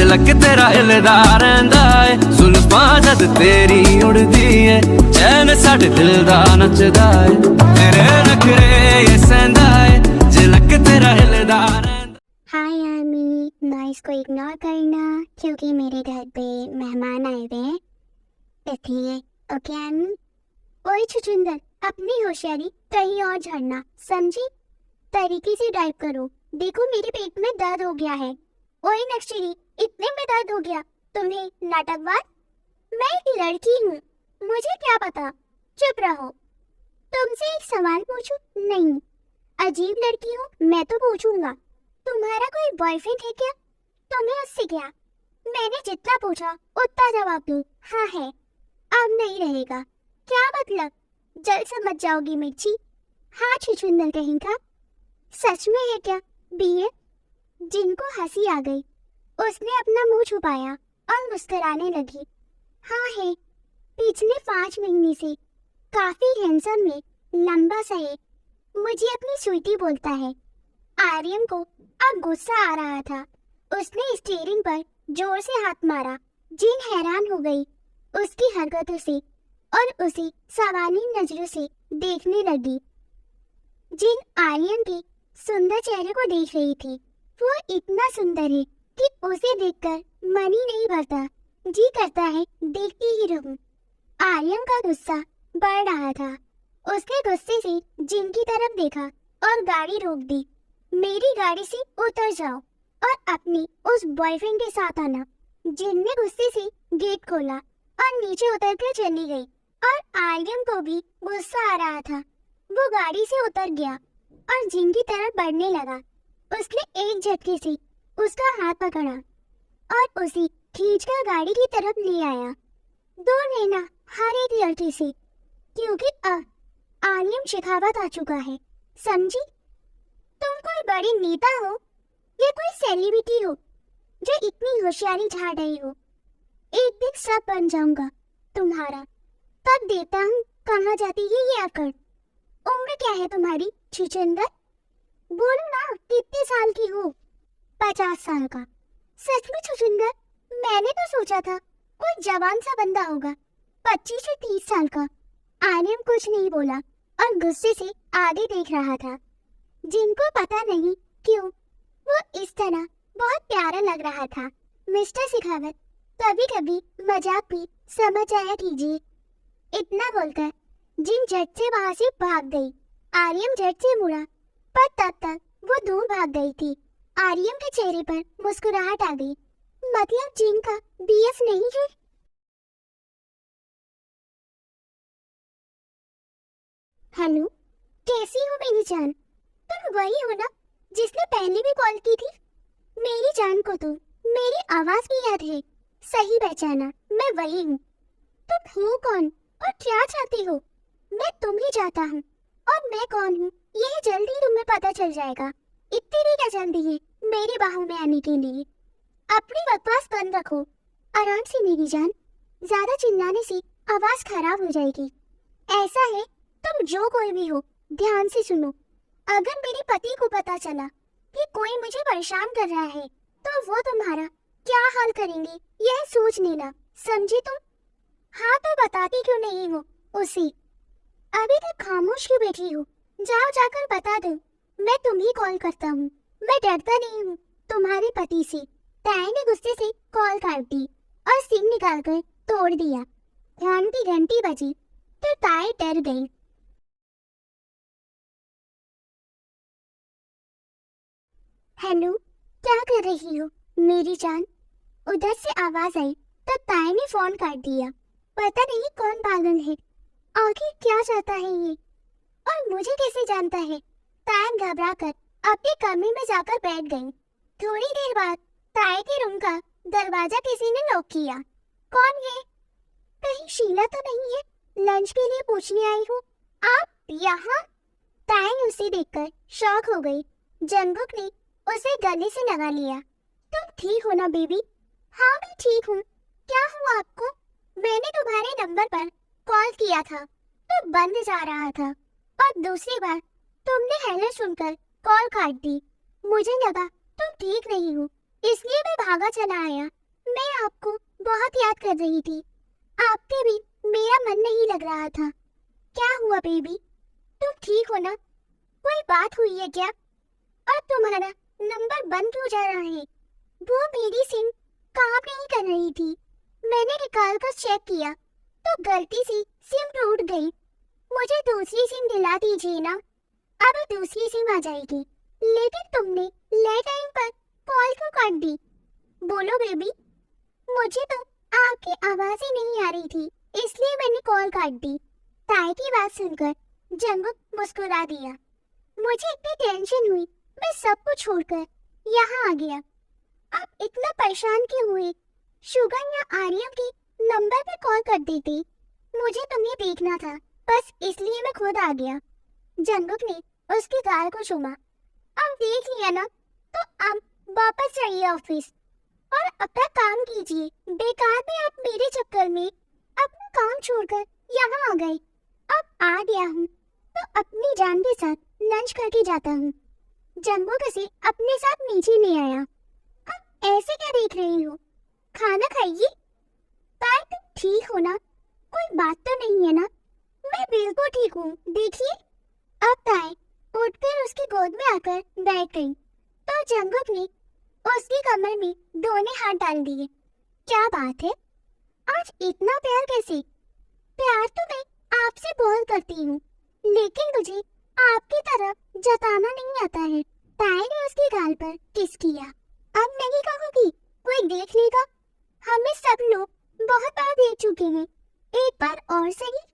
झलक तेरा हिलदा रहिंदा है, जुल्फां जद तेरी उड़दी है, चैन साडे दिल दा नचदा है, तेरे नखरे ये सहंदा है, झलक तेरा हिलदा रहिंदा। हाय यामी, नॉइस को इग्नोर करना क्योंकि मेरे घर पे मेहमान आए हुए हैं, इसलिए। ओके यामी। ओए छुचुंदर, अपनी होशियारी कहीं और झड़ना, समझी? तरीके से ड्राइव करो। देखो मेरे पेट में दर्द हो गया है। ओए नक्शरी, इतने में दर्द हो गया तुम्हें? नाटकबाज। मैं एक लड़की हूँ, मुझे क्या पता। चुप रहो। तुमसे एक सवाल पूछूं? नहीं, अजीब लड़की हो, मैं तो पूछूंगा। तुम्हारा कोई बॉयफ्रेंड है क्या? तुम्हें उससे क्या? मैंने जितना पूछा उतना जवाब दो। हाँ है। अब नहीं रहेगा। क्या मतलब? जल्द समझ जाओगी मिर्ची। हाँ छुछुंदर कहेंगा। सच में है क्या? बीए। जिनको हंसी आ गई उसने अपना मुंह छुपाया और मुस्कुराने लगी। हाँ है, पिछले 5 महीने से काफी हैंडसम है, लंबा सा है, मुझे अपनी स्वीटी बोलता है। आर्यन को अब गुस्सा आ रहा था। उसने स्टीयरिंग पर जोर से हाथ मारा। जिन हैरान हो गई उसकी हरकतों से और उसे सवाली नजरों से देखने लगी। जिन आर्यन के सुंदर चेहरे को देख रही थी, वो इतना सुंदर है कि उसे देखकर मन ही नहीं भरता, जी करता है देखती ही रहूं। आर्यन का गुस्सा बढ़ रहा था। उसने गुस्से से जिन की तरफ देखा और गाड़ी रोक दी। मेरी गाड़ी से उतर जाओ और अपनी उस बॉयफ्रेंड के साथ आना। जिन ने गुस्से से गेट खोला और नीचे उतर कर चली गई और आर्यन को भी गुस्सा आ रहा था। वो गाड़ी से उतर गया और जिन की तरफ बढ़ने लगा। उसने एक झटके से उसका हाथ पकड़ा और उसे खींचकर गाड़ी की तरफ ले आया। दूर रहना हर एक लड़की से, क्योंकि अब आर्यन शेखावत आ चुका है, समझी? तुम कोई बड़ी नेता हो या कोई सेलिब्रिटी हो जो इतनी होशियारी झाड़ रही हो? एक दिन सब बन जाऊंगा तुम्हारा, तब देखता हूँ कहाँ जाती है ये आकर। उम्र क्या है तुम्हारी छुचुंदर? बोलो ना, कितने साल की हो? 50 साल का। सच में छुचुंदर? मैंने तो सोचा था कोई जवान सा बंदा होगा, 25 से 30 साल का। आर्यन कुछ नहीं बोला और गुस्से से आगे देख रहा था। जिनको पता नहीं क्यों वो इस तरह बहुत प्यारा लग रहा था। मिस्टर शेखावत, कभी कभी मजाक भी समझ आया कीजिए। इतना बोलकर जिन झट से वहां से भाग गई। आर्यन झट से मुड़ा, पर तब तक वो दूर भाग गई थी। आर्यन के चेहरे पर मुस्कुराहट आ गई। मतलब जिन का बीएफ नहीं है? हेलो, कैसी हो मेरी जान? तुम वही हो ना जिसने पहले भी कॉल की थी? मेरी जान को तो मेरी आवाज भी याद है। सही पहचाना, मैं वही हूँ। तुम हो कौन और क्या चाहती हो? मैं तुम ही चाहता हूँ और मैं कौन हूँ यह जल्दी तुम्हें पता चल जाएगा। इतनी भी क्या जल्दी है मेरी बाहों में आने के लिए? अपनी बकवास बंद रखो, आराम से मेरी जान। ज्यादा चिल्लाने से आवाज खराब हो जाएगी। ऐसा है, तुम जो कोई भी हो ध्यान से सुनो। अगर मेरे पति को पता चला कि कोई मुझे परेशान कर रहा है तो वो तुम्हारा क्या हाल करेंगे यह सोच लेना, समझी तुम? हाँ तो बताती क्यों नहीं हो उसे? अभी तक खामोश क्यों बैठी हो? जाओ जाकर बता दो। मैं तुम्हें कॉल करता हूँ, मैं डरता नहीं हूँ तुम्हारे पति से। ताई ने गुस्से से कॉल काट दी और सिम निकालकर तोड़ दिया। ध्यान की घंटी बजी तो ताई डर गई। हेलो, क्या कर रही हो मेरी जान? उधर से आवाज आई तो ताई ने फोन काट दिया। पता नहीं कौन पागल है, आखिर क्या चाहता है ये, और मुझे कैसे जानता है? ताई घबराकर अपने कमरे में जाकर बैठ गई। थोड़ी देर बाद ताई के रूम का दरवाजा किसी ने नॉक किया। कौन है? कहीं शीला तो नहीं है? लंच के लिए पूछने आई हूँ। आप यहाँ? ताई उसे देखकर शॉक हो गई। जंगुक ने उसे गले से लगा लिया। तुम ठीक हो ना बेबी? हाँ मैं ठीक हूँ। क्या हुआ आपको? मैंने तुम्हारे नंबर पर कॉल किया था तो बंद जा रहा था और दूसरी बार तुमने हेलो सुनकर कॉल काट दी। मुझे लगा तुम ठीक नहीं हो, इसलिए मैं भागा चला आया। आपको बहुत याद कर रही थी। आपके भी मेरा मन नहीं लग रहा था। क्या हुआ बेबी, तुम ठीक हो ना? कोई बात हुई है क्या? और तुम्हारा नंबर बंद क्यों जा रहा है? वो मेरी सिम काम नहीं कर रही थी। मैंने निकाल कर चेक किया तो गलती से सिम टूट गई। मुझे दूसरी सिम दिला दीजिए ना, अब दूसरी सिम आ जाएगी। लेकिन तुमने ले टाइम पर कॉल क्यों काट दी? बोलो बेबी। मुझे तो आपकी आवाज ही नहीं आ रही थी, इसलिए मैंने कॉल काट दी। ताई की बात सुनकर जंगुक मुस्कुरा दिया। मुझे इतनी टेंशन हुई, मैं सब कुछ छोड़कर यहाँ आ गया। आप इतना परेशान क्यों हुए? शुगन या आर्यन के नंबर पे कॉल कर देती। मुझे तुम्हें देखना था, बस इसलिए मैं खुद आ गया। जंगुक ने उसकी गाल को चूमा। अब देख लिया ना, तो अब वापस जाइए ऑफिस और अपना काम कीजिए। बेकार में आप मेरे चक्कर में अपना काम छोड़कर यहाँ आ गए। अब आ गया हूँ तो अपनी जान के साथ लंच करके जाता हूँ। जंगुक उसे अपने साथ नीचे ले आया। अब ऐसे क्या देख रही हो? खाना खाइए। पर तुम ठीक हो ना? कोई बात तो नहीं है ना? मैं बिल्कुल ठीक हूँ, देखिए। अब ताई उठकर उसकी गोद में आकर बैठ गई तो जंगुक ने उसकी कमर में दोनों हाथ डाल दिए। क्या बात है, आज इतना प्यार कैसे? प्यार तो मैं आपसे बहुत करती हूँ, लेकिन मुझे आपकी तरफ जताना नहीं आता है। ताई ने उसकी गाल पर किस किया। अब नहीं कहूँगी, कोई देख लेगा। हमें सब लोग बहुत बार देख चुके हैं, एक बार और सही।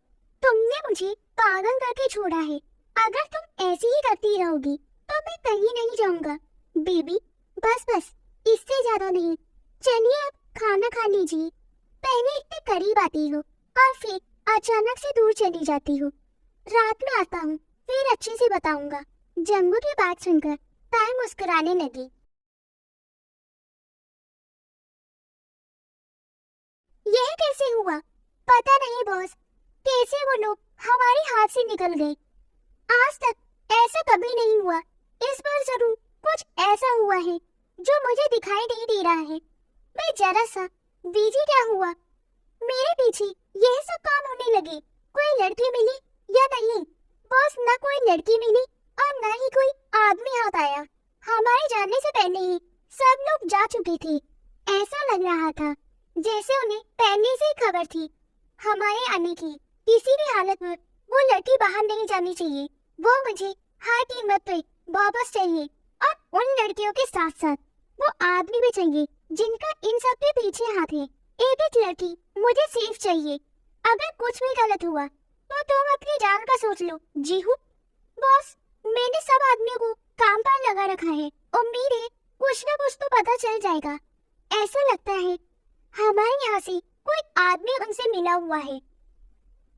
तुमने मुझे पागल करके छोड़ा है। अगर तुम ऐसे ही करती रहोगी तो मैं कहीं नहीं जाऊंगा। बेबी बस बस, इससे ज्यादा नहीं। चलिए अब खाना खा लीजिए। पहले इतने करीब आती हो और फिर अचानक से दूर चली जाती हो। रात में आता हूँ, फिर अच्छे से बताऊंगा। जंगू की बात सुनकर ताई मुस्कुराने लगी। यह कैसे हुआ? पता नहीं बॉस, कैसे वो लोग हमारे हाथ से निकल गए। आज तक ऐसा कभी नहीं हुआ। इस बार जरूर कुछ ऐसा हुआ है जो मुझे दिखाई नहीं दे रहा है। मैं जरा सा बीजी क्या हुआ? मेरे पीछे यह सब काम होने लगे। कोई लड़की मिली या नहीं? बॉस, न कोई लड़की मिली और न ही कोई आदमी हाथ आया। हमारे जाने से पहले ही सब लोग जा चुके थे। ऐसा लग रहा था जैसे उन्हें पहले से ही खबर थी हमारे आने की। किसी भी हालत में वो लड़की बाहर नहीं जानी चाहिए। वो मुझे हर कीमत पे वापस चाहिए और उन लड़कियों के साथ साथ वो आदमी भी चाहिए जिनका इन सब के पीछे हाथ है। एक एक लड़की मुझे सेफ चाहिए। अगर कुछ भी गलत हुआ तो तुम अपनी जान का सोच लो। जी हूँ बॉस, मैंने सब आदमियों को काम पर लगा रखा है। उम्मीद है कुछ न कुछ तो पता चल जाएगा। ऐसा लगता है हमारे यहाँ से कोई आदमी उनसे मिला हुआ है।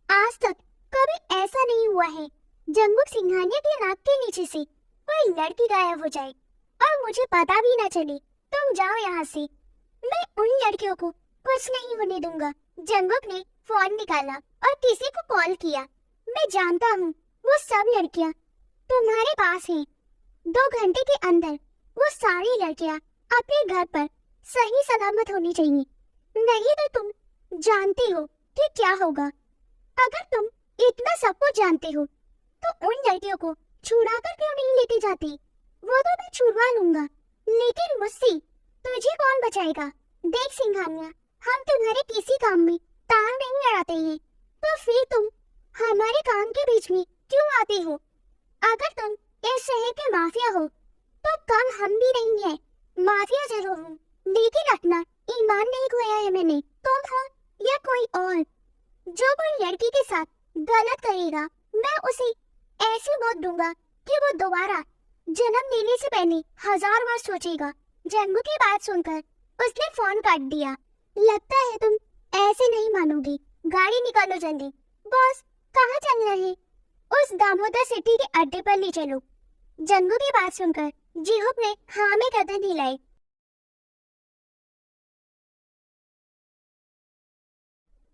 आज तक कभी ऐसा नहीं हुआ है जंगुक सिंघानिया के नाक के नीचे से कोई लड़की गायब हो जाए और मुझे पता भी ना चले। तुम जाओ यहाँ से, मैं उन लड़कियों को कुछ नहीं होने दूंगा। जंगुक ने फोन निकाला और किसी को कॉल किया। मैं जानता हूँ वो सब लड़कियाँ तुम्हारे पास हैं। 2 घंटे के अंदर वो सारी लड़कियाँ अपने घर पर सही सलामत होनी चाहिए, नहीं तो तुम जानते हो कि क्या होगा। अगर तुम इतना सब कुछ जानते हो तो उन लड़कियों को छुड़ा कर क्यों नहीं लेके जाती? वो तो मैं छुड़वा लूंगा, लेकिन मुझसे तुझे कौन बचाएगा? देख सिंघानिया, हम तुम्हारे किसी काम में टांग नहीं अड़ाते हैं, तो फिर तुम हमारे काम के बीच में क्यों आते हो? अगर तुम इस शहर के माफिया हो तो कम हम भी नहीं है। माफिया जरूर हूँ, लेकिन अपना ईमान नहीं खोया है मैंने। तुम हो या कोई और, जो कोई लड़की के साथ गलत करेगा मैं उसे ऐसी मौत दूंगा कि वो दोबारा जन्म लेने से पहले 1000 बार सोचेगा। जंगू की बात सुनकर उसने फोन काट दिया। लगता है तुम ऐसे नहीं मानोगी। गाड़ी निकालो जल्दी। बॉस, कहाँ चलना है? उस दामोदर सिटी के अड्डे पर ले चलो। जंगू की बात सुनकर जीहुक ने हाँ में कदम हिलाई।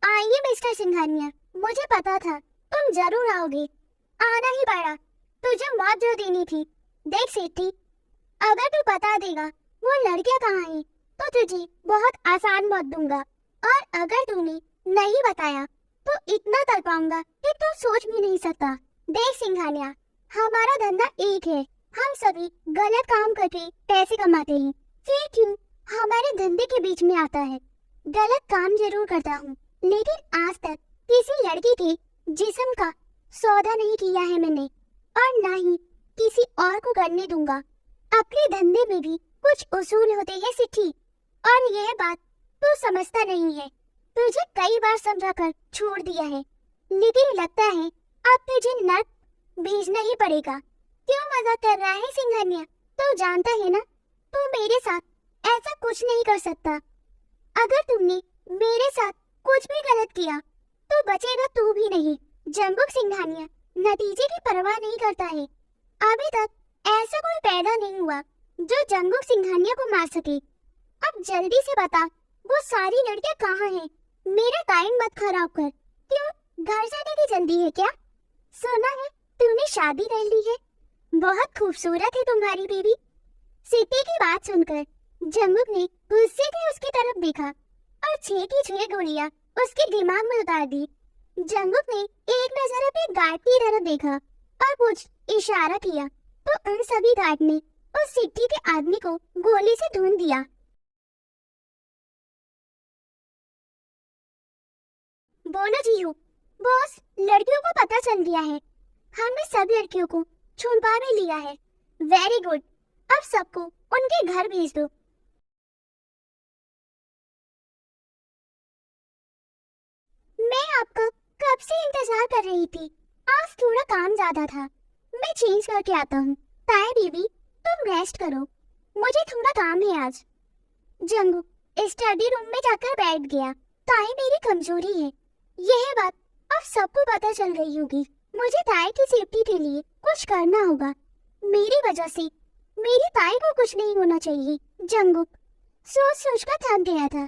आइए मिस्टर सिंघानिया, मुझे पता था तुम जरूर आओगे। आना ही पड़ा, तुझे मौत जो देनी थी। देख सेठी, अगर तू बता देगा वो लड़कियां कहाँ हैं तो तुझे बहुत आसान मौत दूंगा, और अगर तूने नहीं बताया तो इतना तड़पाऊंगा कि तू सोच भी नहीं सकता। देख सिंघानिया, हमारा धंधा एक है, हम सभी गलत काम करके पैसे कमाते हैं, फिर क्यों हमारे धंधे के बीच में आता है? गलत काम जरूर करता हूँ, लेकिन आज तक किसी लड़की के जिस्म का सौदा नहीं किया है मैंने, और ना ही किसी और को करने दूंगा। अपने धंधे में भी कुछ उसूल होते हैं सिट्ठी, और यह बात तू समझता नहीं है। तुझे कई बार समझा कर छोड़ दिया है, लेकिन लगता है अब तुझे नर्क भेजना ही पड़ेगा। क्यों मजाक कर रहा है सिंघानिया? तू जानता है ना, तू मेरे साथ ऐसा कुछ नहीं कर सकता। अगर तुमने मेरे साथ कुछ भी गलत किया तो बचेगा तू भी नहीं। जंबुक सिंघानिया नतीजे की परवाह नहीं करता है। अभी तक ऐसा कोई पैदा नहीं हुआ जो जंबुक सिंघानिया को मार सके। अब जल्दी से बता, वो सारी लड़कियां कहाँ हैं? मेरा टाइम मत खराब कर। क्यों, घर जाने की जल्दी है क्या? सुना है तूने शादी कर ली है, बहुत खूबसूरत है तुम्हारी बीवी। सिटी की बात सुनकर जंबुक ने गुस्से से उसकी तरफ देखा और 6 की 6 गोलियां उसके दिमाग में उतार दी। जंबुक ने एक नजर अपने गार्ड की तरफ देखा और कुछ इशारा किया तो उन सभी गार्ड ने उस सिटी के आदमी को गोली से ढूंढ दिया। बोलो जी हो। बॉस, लड़कियों को पता चल गया है, हमने सब लड़कियों को छुड़वा भी लिया है। वेरी गुड, अब सबको उनके घर भेज दो। मैं आपका कब से इंतजार कर रही थी, आज थोड़ा काम ज्यादा था, मैं चेंज करके आता हूँ। ताई बीबी, तुम रेस्ट करो, मुझे थोड़ा काम है आज। जंगू स्टडी रूम में जाकर बैठ गया। ताई मेरी कमजोरी है, यह बात अब सबको पता चल गई होगी। मुझे ताई की सेफ्टी के लिए कुछ करना होगा। मेरी वजह से मेरी ताई को कुछ नहीं होना चाहिए। जंगू सोच सोच कर थक गया था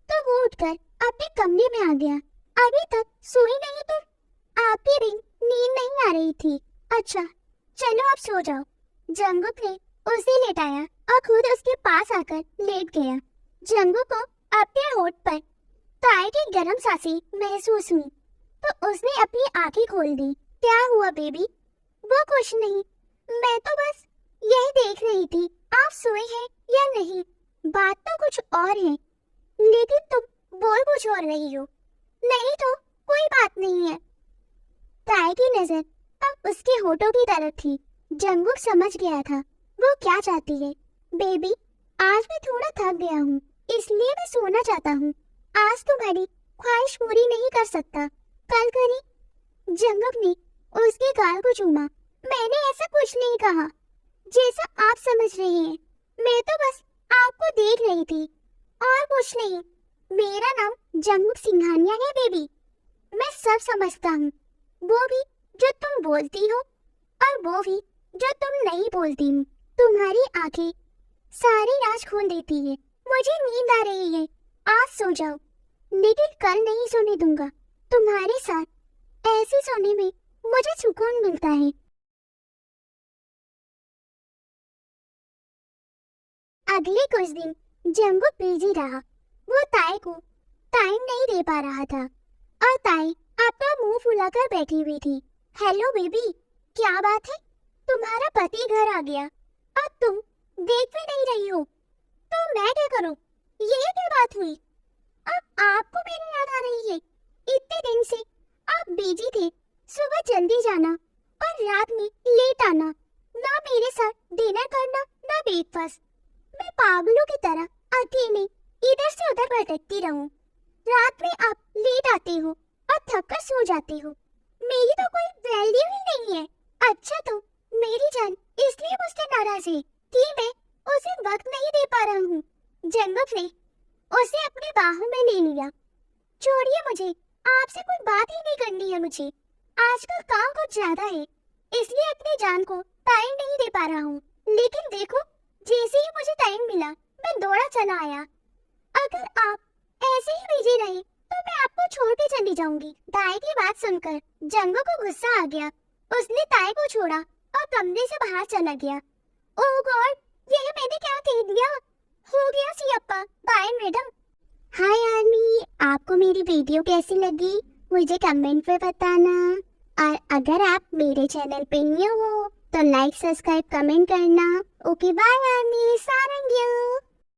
तो वो उठकर अपने कमरे में आ गया। अभी तक सोई नहीं तो आपकी भी नींद नहीं आ रही थी? अच्छा चलो अब सो जाओ। जंगुक ने उसे लेटाया और खुद उसके पास आकर लेट गया। जंगुक को अपने होठ पर ताई की गर्म सांसें महसूस हुई तो उसने अपनी आंखें खोल दी। क्या हुआ बेबी? वो कुछ नहीं, मैं तो बस यही देख रही थी आप सोए हैं या नहीं। बात तो कुछ और है, लेकिन तुम बोल कुछ और रही हो। नहीं तो कोई बात नहीं है। ताई की नजर अब उसके होठों की तरफ थी। जंगुक समझ गया था वो क्या चाहती है। बेबी, आज मैं थोड़ा थक गया हूँ, इसलिए मैं सोना चाहता हूँ। आज तुम्हारी ख्वाहिश पूरी नहीं कर सकता, कल करी। जंगुक ने उसके गाल को चूमा। मैंने ऐसा कुछ नहीं कहा, जैसा आप समझ रहे हैं। मैं तो बस आपको देख रही थी और कुछ नहीं। मेरा नाम जंगुक सिंघानिया है बेबी। मैं सब समझता हूँ, वो भी जो तुम बोलती हो और वो भी जो तुम नहीं बोलती हो। तुम्हारी आंखें सारी राज खोल देती है। मुझे नींद आ रही है, आज सो जाओ, लेकिन कल नहीं सोने दूंगा। तुम्हारे साथ ऐसे सोने में मुझे सुकून मिलता है। अगले कुछ दिन जंगुक बिजी रहा। वो ताई को टाइम नहीं दे पा रहा था और ताई अपना मुंह फुलाकर बैठी हुई थी। हेलो बेबी, क्या बात है? तुम्हारा पति घर आ गया और तुम देख भी नहीं रही हो, तो मैं क्या करूं? ये क्या बात हुई? अब आपको मेरी याद आ रही है? इतने दिन से आप बिजी थे, सुबह जल्दी जाना और रात में लेट आना, ना मेरे साथ डिनर करना ना ब्रेकफास्ट। मैं पागलों की तरह अकेले इधर से उधर भटकती रहूं। रात में आप लेट आते हो और थक कर सो जाते हो। मेरी तो कोई वैल्यू ही नहीं है। अच्छा तो मेरी जान इसलिए मुझसे नाराज है कि मैं उसे वक्त नहीं दे पा रहा हूँ। जंगुक ने उसे अपने बाहों में ले लिया। छोड़िए मुझे, आपसे कोई बात ही नहीं करनी है मुझे। आजकल काम कुछ ज्यादा है, इसलिए अपनी जान को टाइम नहीं दे पा रहा हूँ। लेकिन देखो, जैसे ही मुझे टाइम मिला मैं दौड़ा चला आया। अगर आप ऐसे ही बिजी रहे तो मैं आपको छोड़ के चली जाऊंगी। ताई की बात सुनकर जंगुक को गुस्सा आ गया। उसने ताई को छोड़ा और कमरे से बाहर चला गया। ओह गॉड, यह मैंने क्या कह दिया? हो गया सियप्पा, आपको मेरी वीडियो कैसी लगी मुझे कमेंट में बताना। और अगर आप मेरे चैनल पे न्यू हो तो लाइक सब्सक्राइब कमेंट करना। ओके बाय आर्मी, सारंग यू।